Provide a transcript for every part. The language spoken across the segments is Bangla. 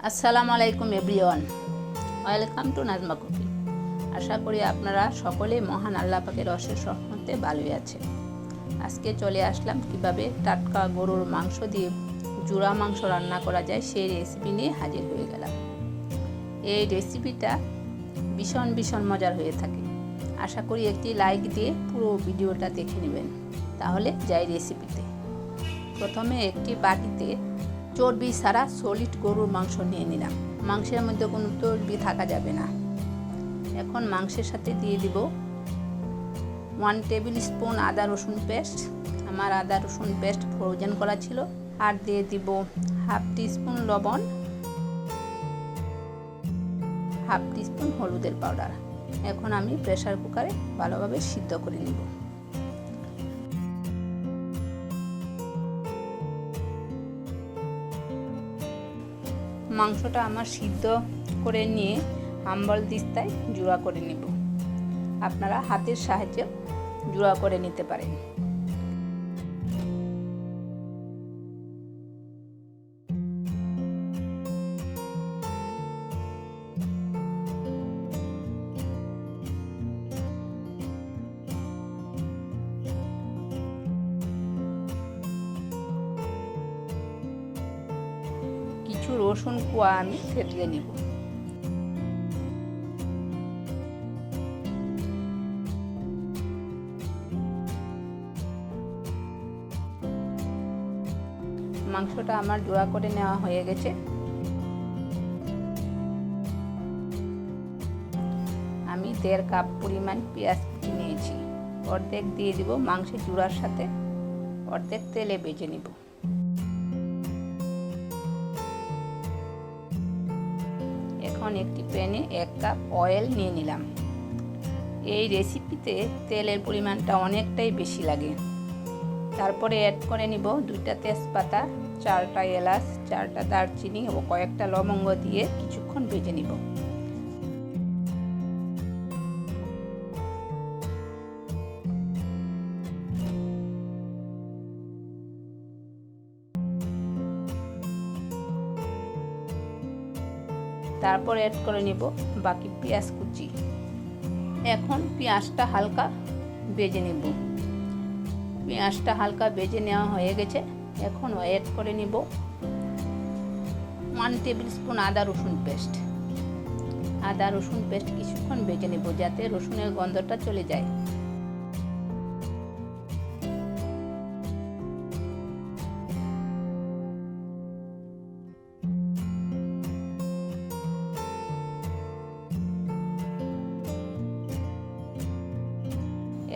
আসসালামু আলাইকুম everyone, welcome to Najma cooking. আশা করি আপনারা সকলে মহান আল্লাহ পাকের অশেষ রহমতে ভালোই আছেন। আজকে চলে আসলাম কিভাবে টাটকা গরুর মাংস দিয়ে জুরা মাংস রান্না করা যায় সেই রেসিপি নিয়ে হাজির হয়ে গেলাম। এই রেসিপিটা ভীষণ মজার হয়ে থাকে। আশা করি একটি লাইক দিয়ে পুরো ভিডিওটা দেখে নেবেন। তাহলে যাই রেসিপিতে। প্রথমে একটি বাটিতে চর্বি ছাড়া সলিড গরুর মাংস নিয়ে নিলাম। মাংসের মধ্যে কোনো চর্বি থাকা যাবে না। এখন মাংসের সাথে দিয়ে দিব 1 টেবিল স্পুন আদা রসুন পেস্ট। আমার আদা রসুন পেস্ট ফ্রোজেন করা ছিল। আর দিয়ে দিব হাফ টিস্পুন লবণ, হাফ টিস্পুন হলুদের পাউডার। এখন আমি প্রেসার কুকারে ভালোভাবে সিদ্ধ করে নিব। মাংসটা আমার সিদ্ধ করে নিয়ে হাম্বল দিস্তায় জুড়া করে নিব। আপনারা হাতের সাহায্যে জুড়া করে নিতে পারেন। কিছু রসুন কোয়া আমি থেতলে নিব। মাংসটা আমার জোড়া করে নেওয়া হয়ে গেছে। আমি 1.5 কাপ পরিমাণ পেঁয়াজ কুচি নিয়েছি। অর্ধেক দিয়ে দিব মাংসের জোড়ার সাথে, অর্ধেক তেলে ভেজে নিব। এখন একটি প্যানে 1 কাপ অয়েল নিয়ে নিলাম। এই রেসিপিতে তেলের পরিমাণটা অনেকটাই বেশি লাগে। তারপরে অ্যাড করে নিব 2টা তেজপাতা, 4টা এলাচ, 4টা দারচিনি ও কয়েকটা লবঙ্গ দিয়ে কিছুক্ষণ ভেজে নিব। তারপর অ্যাড করে নিব বাকি পেঁয়াজ কুচি। এখন পেঁয়াজটা হালকা ভেজে নিব। পেঁয়াজটা হালকা ভেজে নেওয়া হয়ে গেছে। এখন অ্যাড করে নিব 1 টেবিল স্পুন আদা রসুন পেস্ট। আদা রসুন পেস্ট কিছুক্ষণ ভেজে নেব যাতে রসুনের গন্ধটা চলে যায়।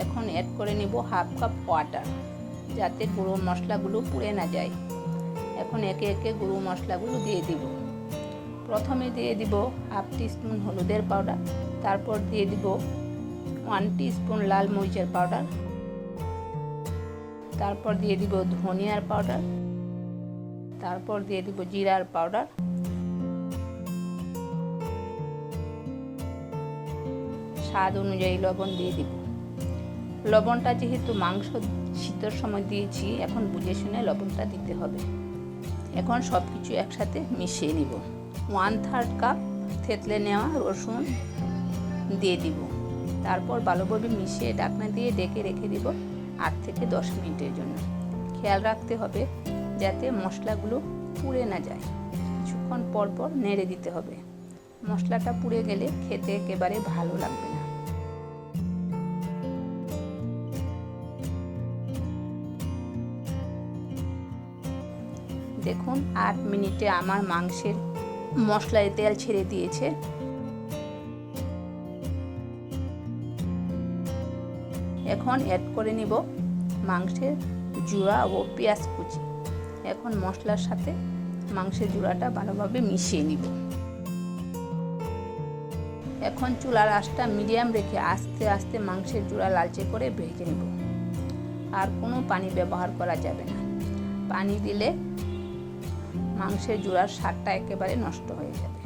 এখন অ্যাড করে নিব হাফ কাপ ওয়াটার যাতে গুঁড়ো মশলাগুলো পুড়ে না যায়। এখন একে একে গুঁড়ো মশলাগুলো দিয়ে দিব। প্রথমে দিয়ে দিব হাফ টিস্পুন হলুদের পাউডার, তারপর দিয়ে দিব 1 টিস্পুন লাল মরিচের পাউডার, তারপর দিয়ে দিব ধনিয়ার পাউডার, তারপর দিয়ে দিব জিরার পাউডার, স্বাদ অনুযায়ী লবণ দিয়ে দিব। লবণটা যেহেতু মাংস সিদ্ধর সময় দিয়েছি, এখন বুঝে শুনে লবণটা দিতে হবে। এখন সব কিছু একসাথে মিশিয়ে নিব। 1/3 কাপ থেতলে নেওয়া রসুন দিয়ে দিব। তারপর ভালোভাবে মিশিয়ে ঢাকনা দিয়ে ঢেকে রেখে দিব 8 থেকে 10 মিনিটের জন্য। খেয়াল রাখতে হবে যাতে মশলাগুলো পুড়ে না যায়। কিছুক্ষণ পর পর নেড়ে দিতে হবে। মশলাটা পুড়ে গেলে খেতে একেবারে ভালো লাগবে না। দেখুন 8 মিনিটে আমার মাংসের মশলায় তেল ছেড়ে দিয়েছে। এখন অ্যাড করে নিব মাংসের জুড়া ও পেঁয়াজ কুচি। এখন মশলার সাথে মাংসের জুড়াটা ভালোভাবে মিশিয়ে নিব। এখন চুলার আঁচটা মিডিয়াম রেখে আস্তে আস্তে মাংসের জুড়া লালচে করে ভেজে নিব। আর কোনো পানি ব্যবহার করা যাবে না। পানি দিলে মাংসের জোড়ার স্বাদটা একেবারে নষ্ট হয়ে যাবে।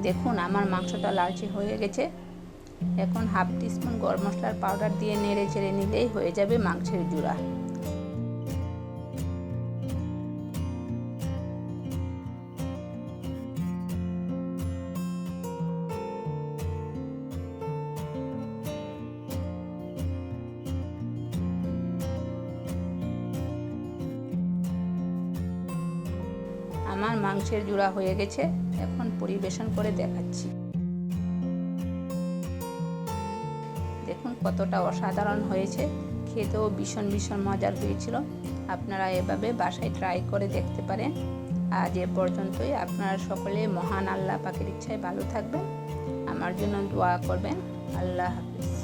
দেখুন আমার মাংসটা লালচে হয়ে গেছে। এখন হাফ টিস্পুন গরম মশলার পাউডার দিয়ে নেড়ে চেড়ে নিলেই হয়ে যাবে মাংসের জুড়া। আমার মাংসের জুড়া হয়ে গেছে, এখন পরিবেশন করে দেখাচ্ছি। দেখুন কতটা অসাধারণ হয়েছে, খেতেও ভীষণ ভীষণ মজার হয়েছিল। আপনারা এভাবে বাসায় ট্রাই করে দেখতে পারেন। আজ এ পর্যন্তই। আপনারা সকলে মহান আল্লাহ পাকের ইচ্ছায় ভালো থাকবেন, আমার জন্য দোয়া করবেন। আল্লাহ হাফেজ।